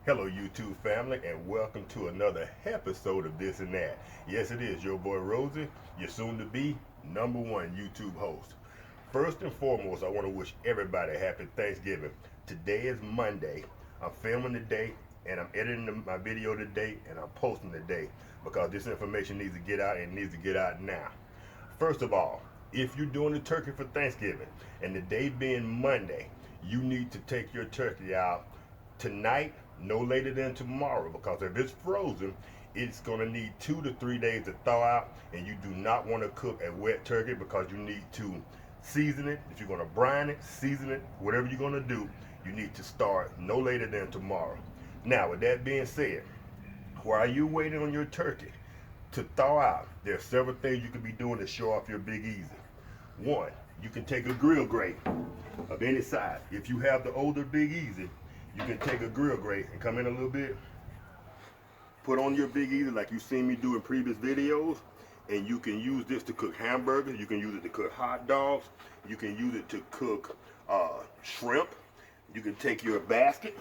Hello YouTube family, and welcome to another episode of This and That. Yes, it is your boy Rosie, your soon to be #1 YouTube host. First and foremost, I want to wish everybody a happy Thanksgiving. Today is Monday. I'm filming today and I'm editing my video today and I'm posting today because this information needs to get out and it needs to get out now. First of all, if you're doing the turkey for Thanksgiving and the day being Monday, you need to take your turkey out tonight, no later than tomorrow, because if it's frozen, it's going to need 2 to 3 days to thaw out, and you do not want to cook a wet turkey because you need to season it. If you're going to brine it, season it, whatever you're going to do, you need to start no later than tomorrow. Now, with that being said, while you're waiting on your turkey to thaw out, there are several things you can be doing to show off your Big Easy. One, you can take a grill grate of any size. If you have the older Big Easy, you can take a grill grate and come in a little bit, put on your Big Easy like you've seen me do in previous videos, and you can use this to cook hamburgers, you can use it to cook hot dogs, you can use it to cook shrimp. You can take your basket.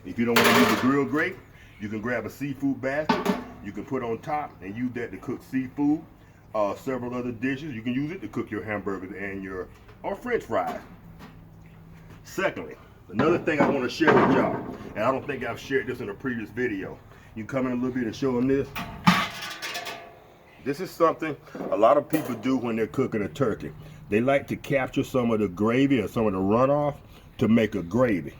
If you don't want to use the grill grate, you can grab a seafood basket. You can put on top and use that to cook seafood, several other dishes. You can use it to cook your hamburgers and your French fries. Secondly, another thing I want to share with y'all, and I don't think I've shared this in a previous video. You come in a little bit and show them this. This is something a lot of people do when they're cooking a turkey. They like to capture some of the gravy or some of the runoff to make a gravy.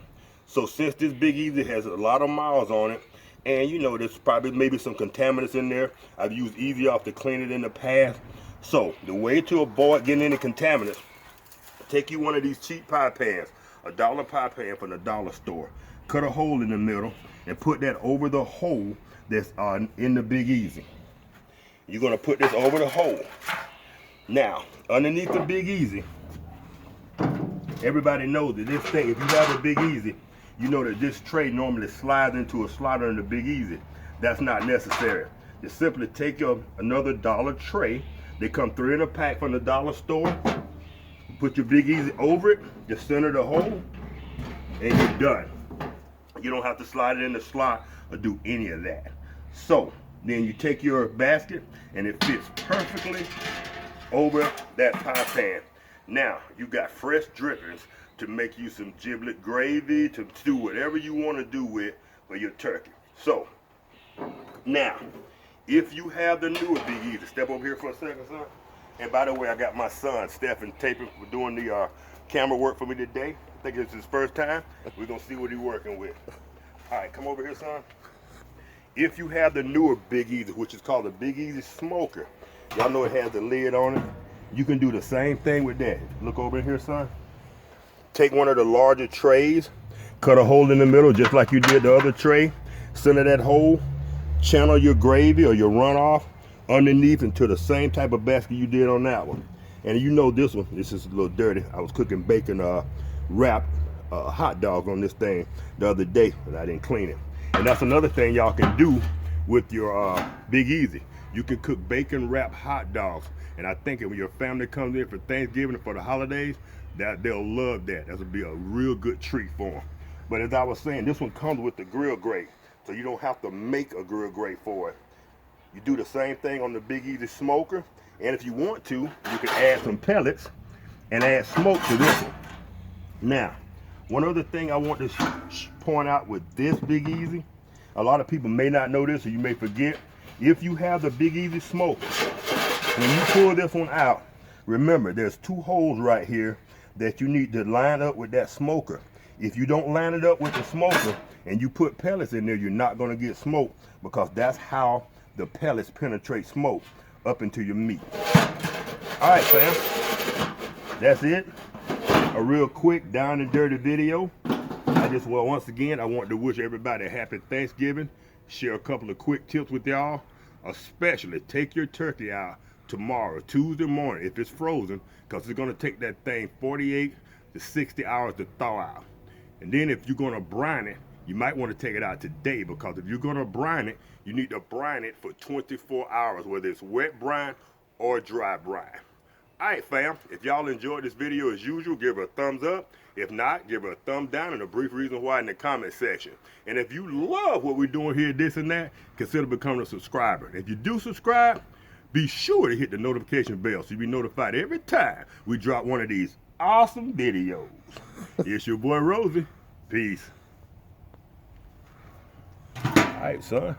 So since this Big Easy has a lot of miles on it, and you know there's probably maybe some contaminants in there, I've used Easy Off to clean it in the past. So the way to avoid getting any contaminants, take you one of these cheap pie pans, $1 pie pan from the dollar store. Cut a hole in the middle and put that over the hole that's in the Big Easy. You're gonna put this over the hole. Now, underneath the Big Easy, everybody knows that this thing, if you have a Big Easy, you know that this tray normally slides into a slot in the Big Easy. That's not necessary. You simply take another dollar tray. They come 3 in a pack from the dollar store. Put your Big Easy over it, just center the hole, and you're done. You don't have to slide it in the slot or do any of that. So then you take your basket and it fits perfectly over that pie pan. Now you got fresh drippings to make you some giblet gravy, to do whatever you want to do with for your turkey. So now, if you have the newer Big Easy, step over here for a second, son. And by the way, I got my son, Stephen, taping for doing the camera work for me today. I think it's his first time. We're going to see what he's working with. All right, come over here, son. If you have the newer Big Easy, which is called the Big Easy Smoker, y'all know it has the lid on it. You can do the same thing with that. Look over here, son. Take one of the larger trays, cut a hole in the middle just like you did the other tray. Center that hole, channel your gravy or your runoff underneath into the same type of basket you did on that one. And you know this one, this is a little dirty. I was cooking bacon wrapped hot dogs on this thing the other day and I didn't clean it. And that's another thing y'all can do with your Big Easy. You can cook bacon wrapped hot dogs. And I think if your family comes in for Thanksgiving and for the holidays, that they'll love that. That'll be a real good treat for them. But as I was saying, this one comes with the grill grate. So you don't have to make a grill grate for it. You do the same thing on the Big Easy Smoker, and if you want to, you can add some pellets and add smoke to this one. Now, one other thing I want to point out with this Big Easy, a lot of people may not know this or you may forget, if you have the Big Easy Smoker, when you pull this one out, remember there's 2 holes right here that you need to line up with that smoker. If you don't line it up with the smoker and you put pellets in there, you're not going to get smoke, because that's how the pellets penetrate smoke up into your meat. All right, fam. That's it. A real quick, down and dirty video. Once again, I want to wish everybody a happy Thanksgiving. Share a couple of quick tips with y'all. Especially take your turkey out tomorrow, Tuesday morning, if it's frozen, because it's going to take that thing 48 to 60 hours to thaw out. And then if you're going to brine it, you might want to take it out today, because if you're going to brine it, you need to brine it for 24 hours, whether it's wet brine or dry brine. All right, fam, if y'all enjoyed this video as usual, give her a thumbs up. If not, give her a thumb down and a brief reason why in the comment section. And if you love what we're doing here, this and that, consider becoming a subscriber. And if you do subscribe, be sure to hit the notification bell so you'll be notified every time we drop one of these awesome videos. It's your boy Rosie. Peace. All right, son.